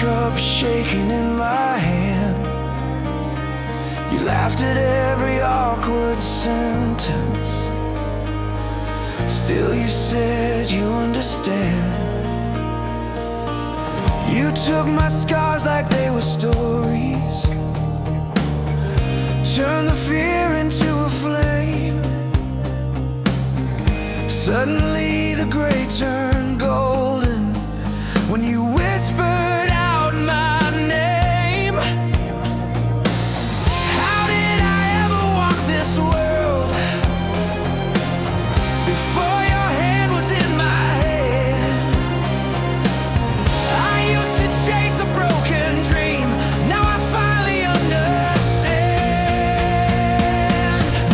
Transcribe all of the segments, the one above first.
cup shaking in my hand. You laughed at every awkward sentence. Still you said you understand. You took my scars like they were stories, turned the fear into a flame. Suddenly the gray turned golden when you whispered out my name. How did I ever walk this world before your hand was in my hand? I used to chase a broken dream, now I finally understand.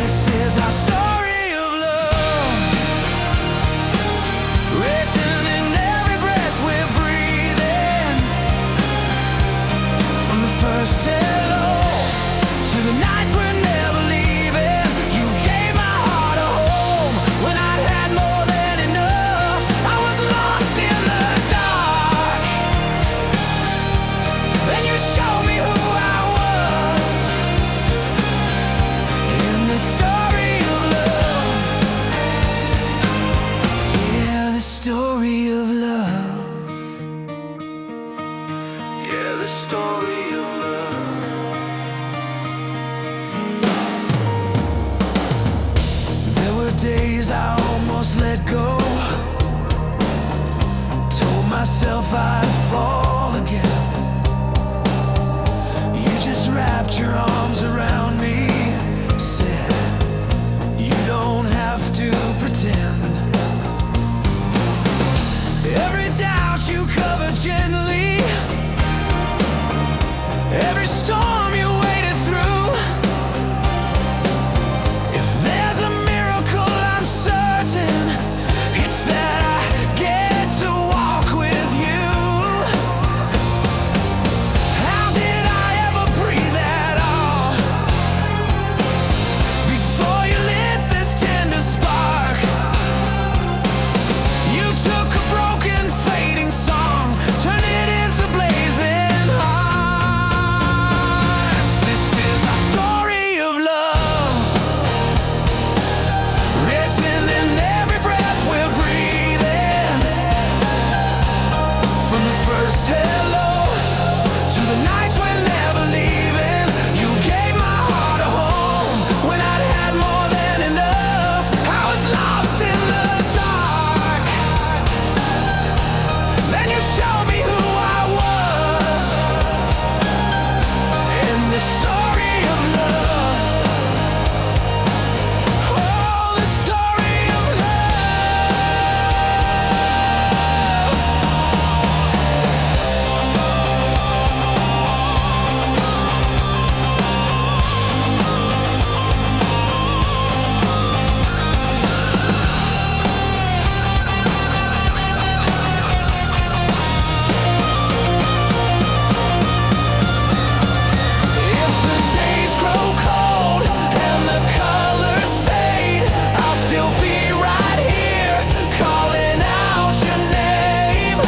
This is our story of love, written in every breath we're breathing. From the first hello to the nights we're never leaving. You gave my heart a home when I'd had more than enough. I was lost in the dark, then you showed me who I was. In the story of love, yeah, the story of love, yeah, the story of love. There were days I almost let go, told myself I'd fall again. You just wrapped your arms around me, said you don't have to pretend. Every doubt you covered gently, every storm you waded through. If there's a miracle, I'm certain it's that I get to walk with you. How did I ever breathe at all before you lit this tender spark? You took a broken, fading song, turned it into blazing hearts. This is our story of love, written in every breath we're breathing. From the first hello to the nights we're never leaving. You gave my heart a home when I'd had more than enough. I was lost in the dark, then you showed me who I was. In the story of love, oh, the story of love. If the days grow cold and the colors fade, I'll still be right here calling out your name.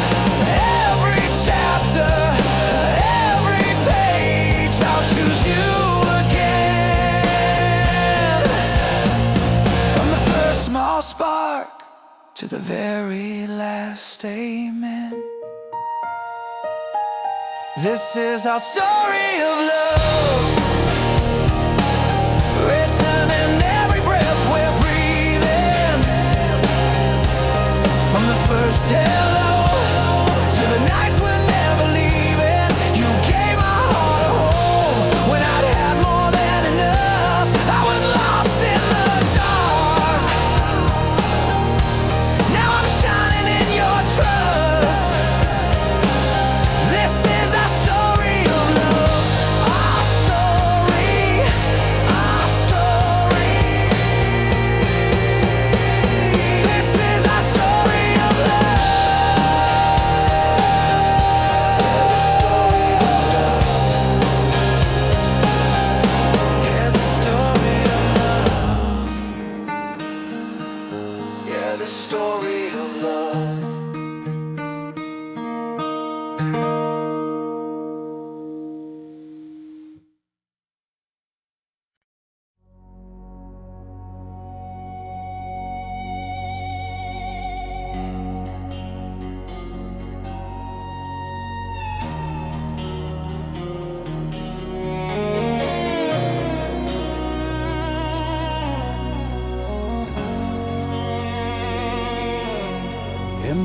Every chapter, every page, I'll choose you again. From the first small spark to the very last amen. This is our story of love, written in every breath we're breathing. From the first hello to the nights we're never leaving. You gave my heart a home when I'd had more than enough. I was lost in the dark, now I'm shining in your trust. This is our story of love, our story, our story. This is our story of love.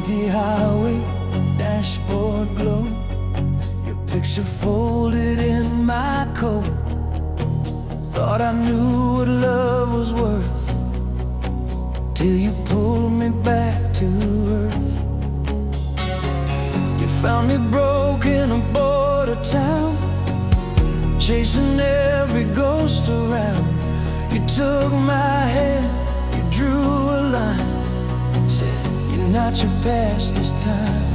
empty highway, dashboard glow, your picture folded in my coat. Thought I knew what love was worth, till you pulled me back to earth. You found me broke in a border town, chasing every ghost around. You took my hand, you drew a line, said you're not your past this time.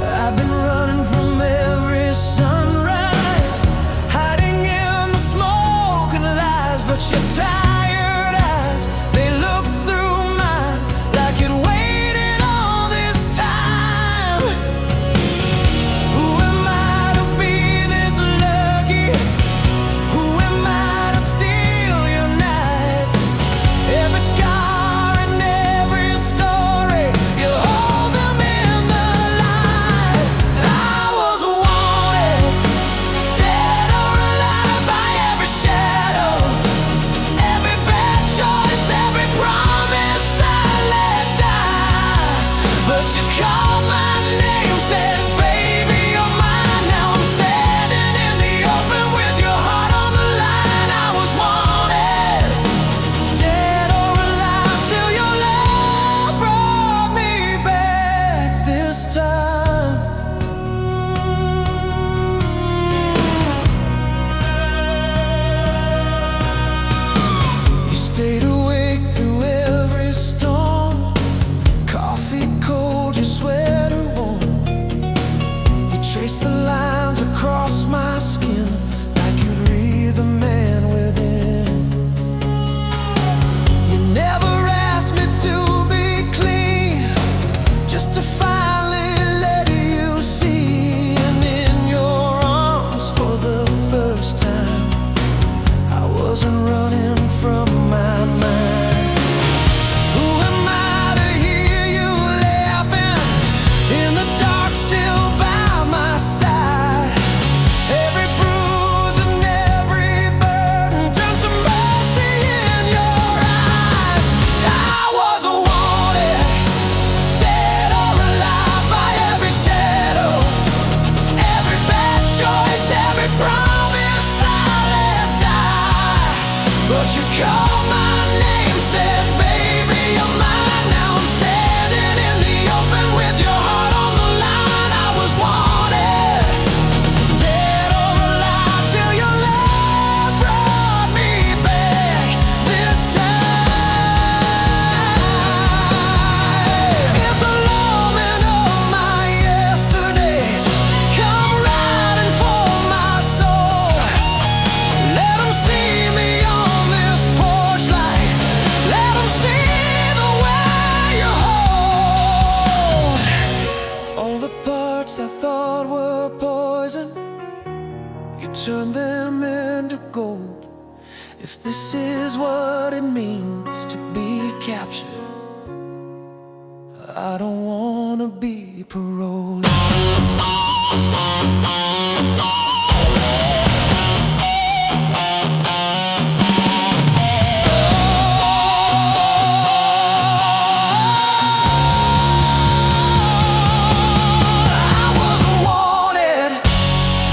I've been running from every sunrise, hiding in the smoke and lies, but your tired eyes, they look through mine like you'd waited all this time. Who am I to be this lucky? Who am I to steal your nights? Every scar and every story, you hold them in the light. I was wanted, dead or alive, by every shadow, every bad choice, every promise I let die. But you called my name, said, baby, you're mine. Now I'm standing in the open with your heart on the line. I was wanted, dead or alive, till your love brought me back this time. You stayed awake through every storm, coffee cold, your sweater warm. You traced the lines across my skin like you'd read the man within. You never asked me to be clean, just to finally let you see. And in your arms for the first time, I wasn't running from my mind. Who am I to hear you laughing in the dark, still by my side? Every bruise and every burden turns to mercy in your eyes. I was wanted, dead or alive, by every shadow, every bad choice, every promise I let die. But you called my name, said, baby, you're mine. Now I'm standing in the open with your heart on the line. I was wanted, dead or alive, till your love brought me back this time. If the longing of my yesterdays come riding for my soul, let 'em see me on this porch light. Let 'em see the way you hold all the parts I thought were poison. You turned them into gold. If this is what it means to be captured, I don't wanna be paroled. I was wanted,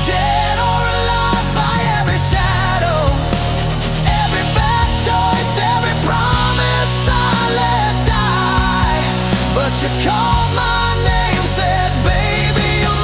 dead or alive, by every shadow, every bad choice, every promise I let die. But you called my name, said, baby, you're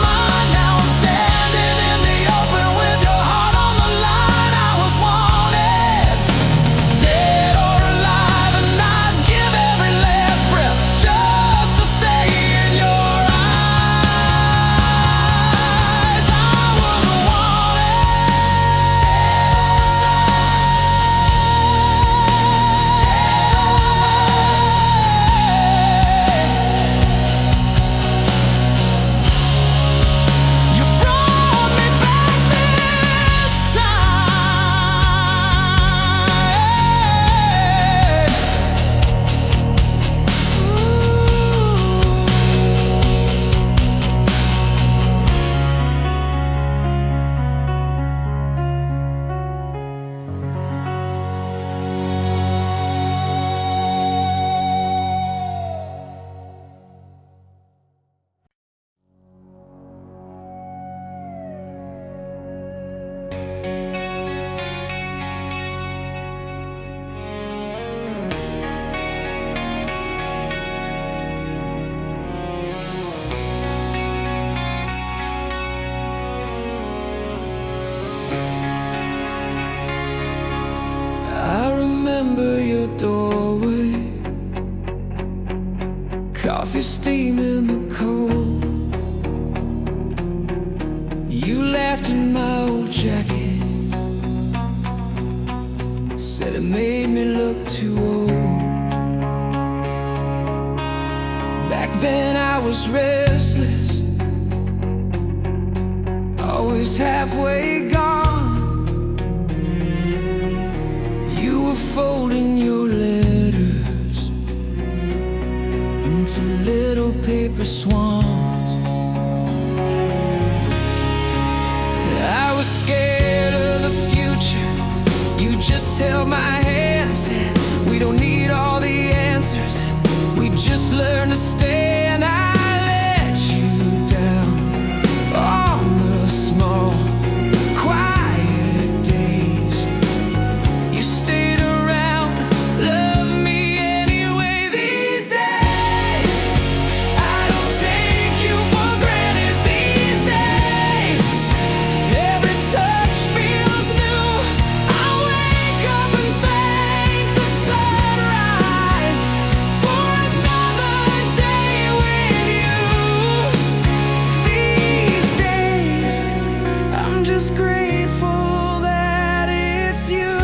coffee steam in the cold. You laughed in my old jacket, said it made me look too old. Back then I was restless, always halfway gone. You were folding your letters into little paper swans. I was scared of the future. You just held my hand, said we don't need all the answers, we just learn to stay. And I let you down on the small, quiet days. You stayed around, loved me anyway. These days, I don't take you for granted. These days, every touch feels new. I wake up and thank the sunrise for another day with you. These days, I'm just grateful that it's you.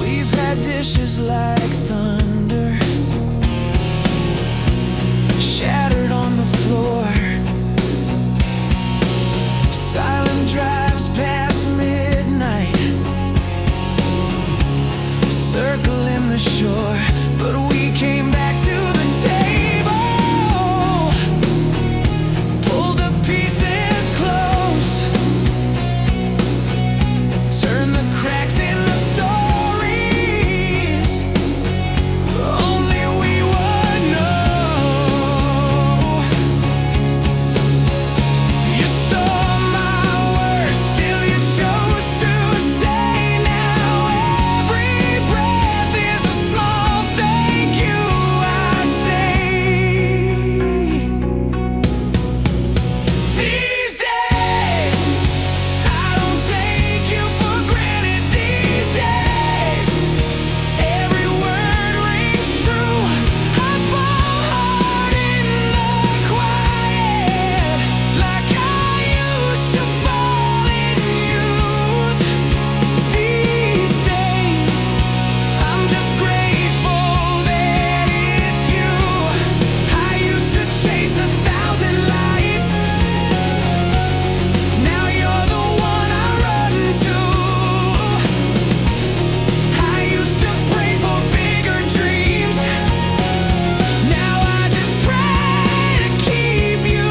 We've had dishes like thunder shattered on the floor, silent drives past midnight, circling the shore. But we came back to the table, pulled the pieces close, turned the cracks in the stories. Only we would know. You saw my worst, still you chose to stay. Now every breath is a small thank you I say. These days, I don't take you for granted. These days, every word rings true. I fall hard in the quiet, like I used to fall in youth. These days, I'm just grateful that it's you. I used to chase 1,000 lights, now you're the one I run to. I used to pray for bigger dreams, now I just pray to keep you.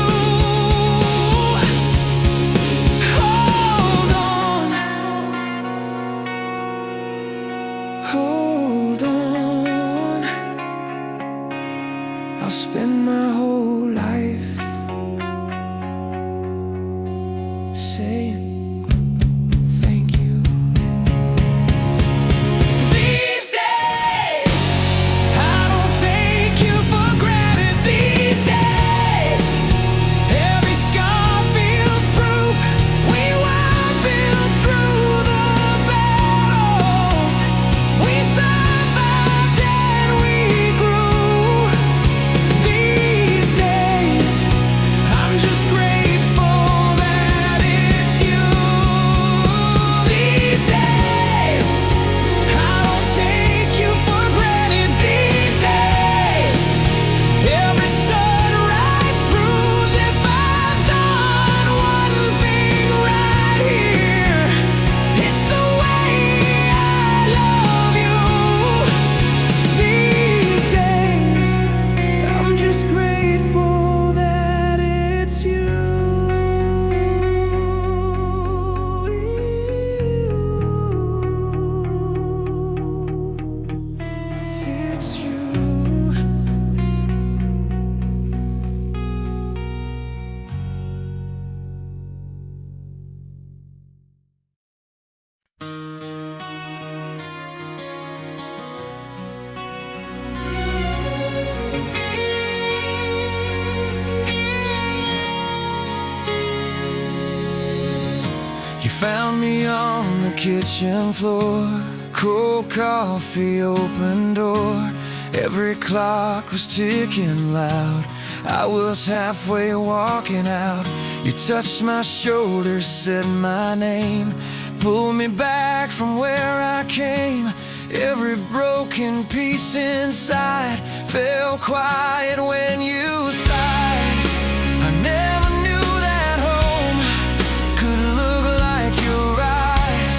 Hold on, hold on. I'll spend my whole life saying thank you. These days, I don't take you for granted. These days, every scar feels proof. We were built through the battles, we survived and we grew. These days, I'm just grateful that it's you. These days, I don't take you for granted. These days, every sunrise proves if I've done one thing right here, it's the way I love you. These days, I'm just grateful that it's you. It's you. You found me on the kitchen floor, Cold coffee, open door. Every clock was ticking loud. I was halfway walking out. You touched my shoulder, said my name, pulled me back from where I came. Every broken piece inside fell quiet when you sighed. I never knew that home could look like your eyes.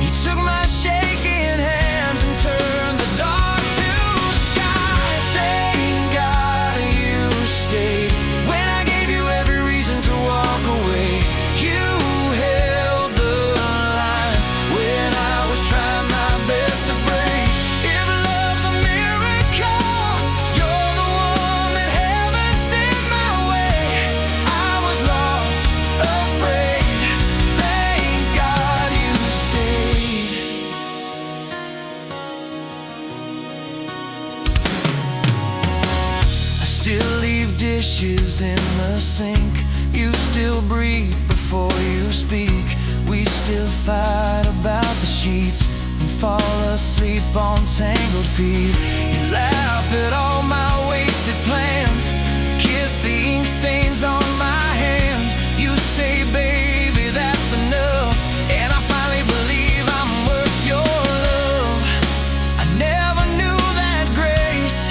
You took my shaking hands and turned the dark to sky. Thank God you stayed when I gave you every reason to walk away. You held the line when I was trying my best to break. If love's a miracle, you're the one that heaven sent my way. I was lost, afraid. Thank God you stayed. I still leave dishes in the sink. You still breathe before you speak. We still fight about the sheets and fall asleep on tangled feet. You laugh at all my wasted plans, kiss the ink stains on my hands. You say, baby, that's enough, and I finally believe I'm worth your love. I never knew that grace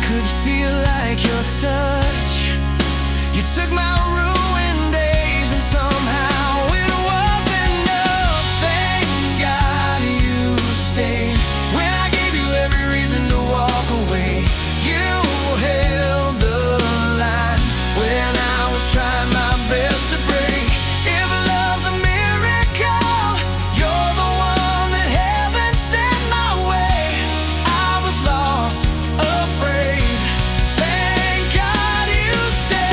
could feel like your touch. You took my ruined days and somehow it was enough. Thank God you stayed when I gave you every reason to walk away. You held the line when I was trying my best to break. If love's a miracle, you're the one that heaven sent my way. I was lost, afraid. Thank God you stayed.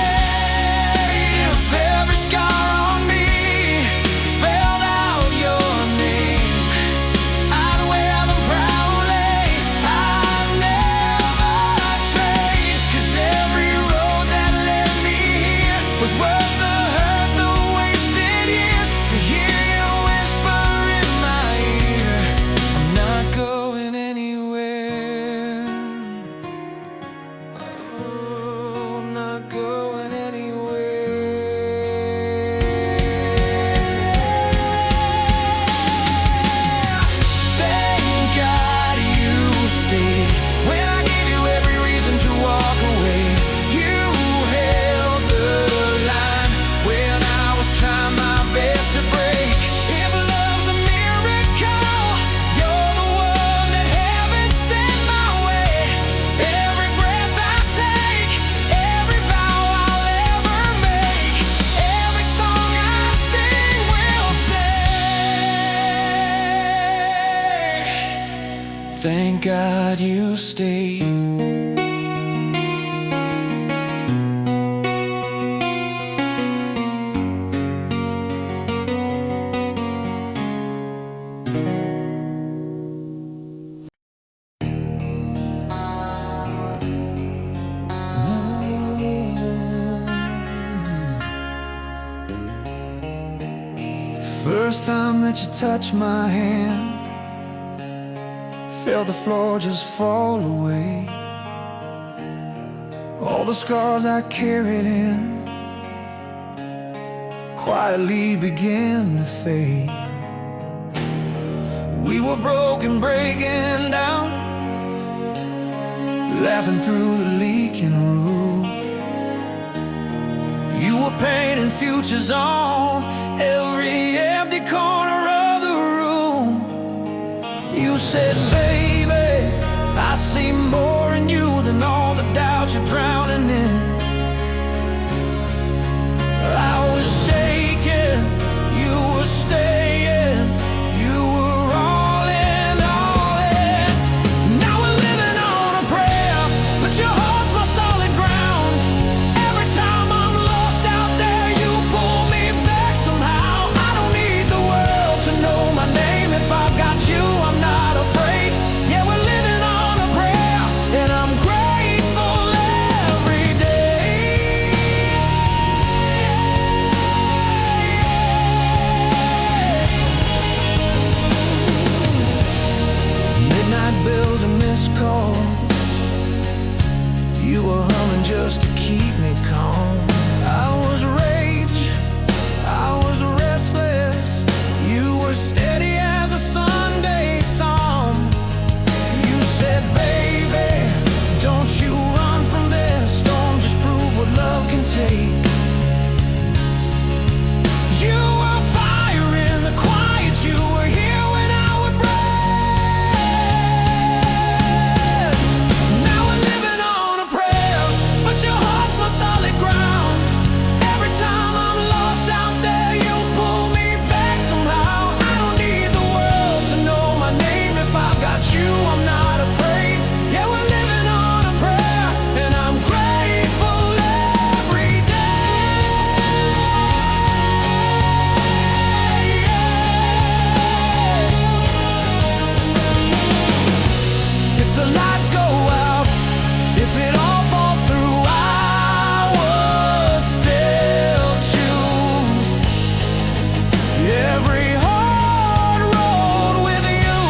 If every scar on me spelled out your name, I'd wear them proudly. I'd never trade, 'cause every road that led me here was worth the hurt, the wasted years. To hear you whisper in my ear, I'm not going anywhere. Oh, I'm not going anywhere. Thank God you stayed when I gave you every reason to walk away. You held the line when I was trying my best to break. If love's a miracle, you're the one that heaven sent my way. Every breath I take, every vow I'll ever make, every song I sing will say, thank God you stayed. First time that you touched my hand, felt the floor just fall away. All the scars I carried in quietly began to fade. We were broken, breaking down, laughing through the leaking roof. You were painting futures on every empty corner of the room. You said, baby, I see more in you than all the doubt you're drowning in. I was shaking, you were staying, you were all in, all in. Now we're living on a prayer, but your heart's my solid ground. Every time I'm lost out there, you pull me back somehow. I don't need the world to know my name. If I've got you, I'm not afraid. Yeah, we're living on a prayer, and I'm grateful every day. were humming just to keep me calm. I was rage, I was restless. You were steady as a Sunday psalm. You said, baby, don't you run from this storm, just prove what love can take. You were fire in the quiet, you were here when I would break. Now we're living on a prayer, but your heart's my solid ground. Every time I'm lost out there, you pull me back somehow. I don't need the world to know my name. If I've got you, I'm not afraid. Yeah, we're living on a prayer, and I'm grateful every day. If the lights go out, if it all falls through, I would still choose every hard road with you.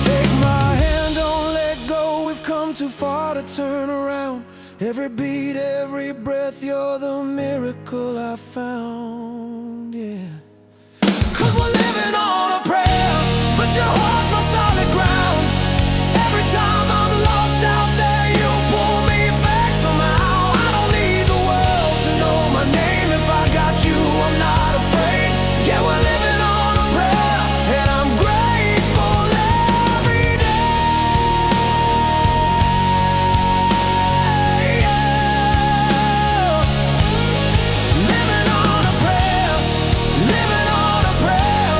Take my hand, don't let go. We've come too far to turn around. Every beat, every breath, you're the miracle I found. Yeah. 'Cause we're living on a prayer, but your heart's my solid ground. Every time I'm lost out there, you pull me back somehow. I don't need the world to know my name. If I got you, I'm not afraid. Yeah, we're living on a prayer, and I'm grateful every day. Yeah. Living on a prayer, living on a prayer.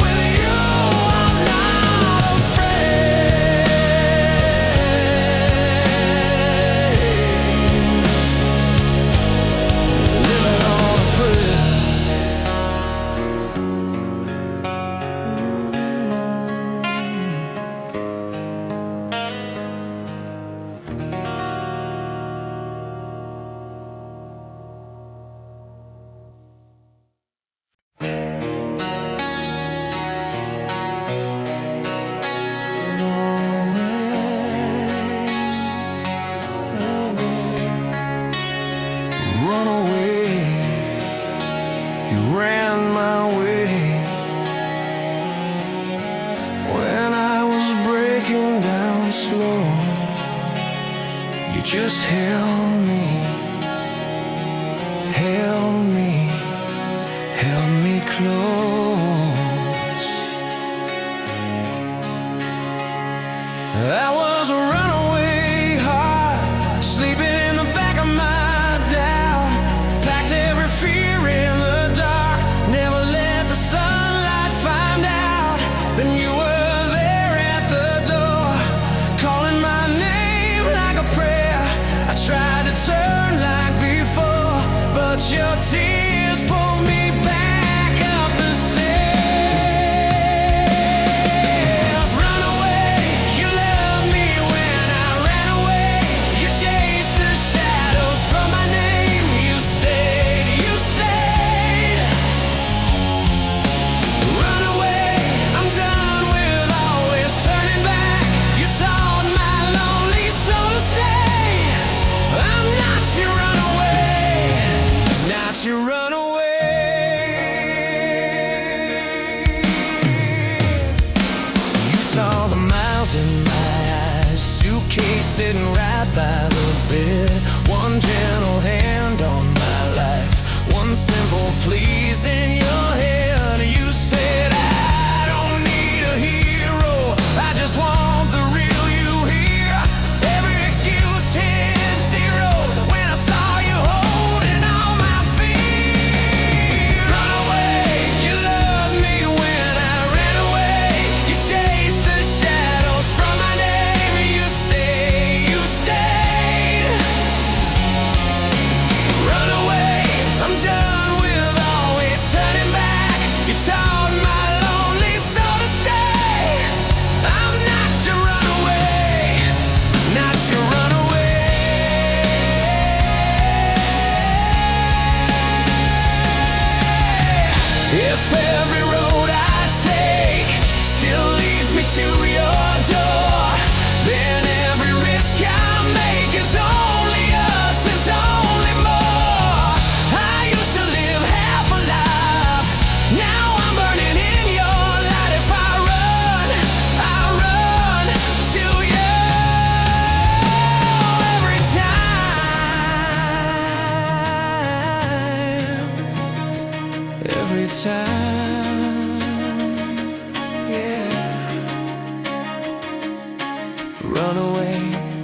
With you, I'm not afraid. Living on a prayer. Run away, you ran my way. When I was breaking down slow, you just held me, held me, held me close. I was a runaway heart, sleeping in the back of my doubt. Packed every fear in the dark, never let the sunlight find out. Then you were there at the door, calling my name like a prayer. I tried to turn like before, but your tears pulled me back up the stairs. Run away, you loved me when I ran away. You chased the shadows from my name. You stayed, you stayed. Run away, I'm done with always turning back. You taught my lonely soul to stay. I'm not your runaway, not your runaway. You saw the miles in my eyes, suitcase sitting right by the bed. One gentle hand on my life, one simple please in your head. You said, I don't need a hero, I just want the real you here. Every excuse hit zero when I saw you holding on my feet. Run away, you loved me when I ran away. You chased the shadows from my name. You stayed, you stayed. Run away, I'm done with always turning back. to your door. Then every risk I make is only us, is only more. I used to live half a life, now I'm burning in your light. If I run to you every time, yeah. Run away,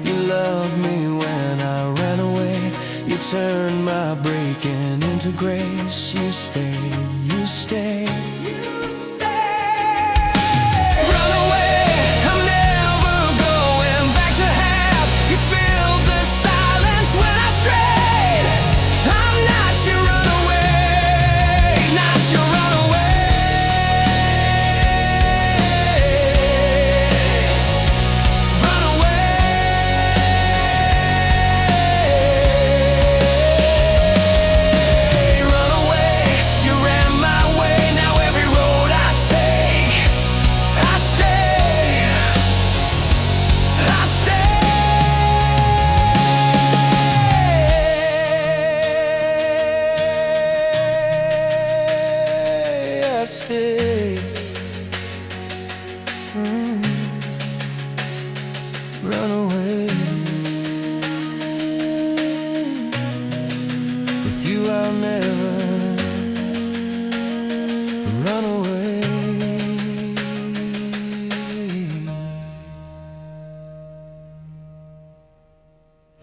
you love me when I ran away. You turned my breaking into grace. You stayed, you stayed. Run away, I'm never going back to half. You filled the silence when I strayed. I'm not your runaway, not your runaway. Run away. Run away, you ran my way. Now every road I take, I stay, I stay. Run away. With you I'll never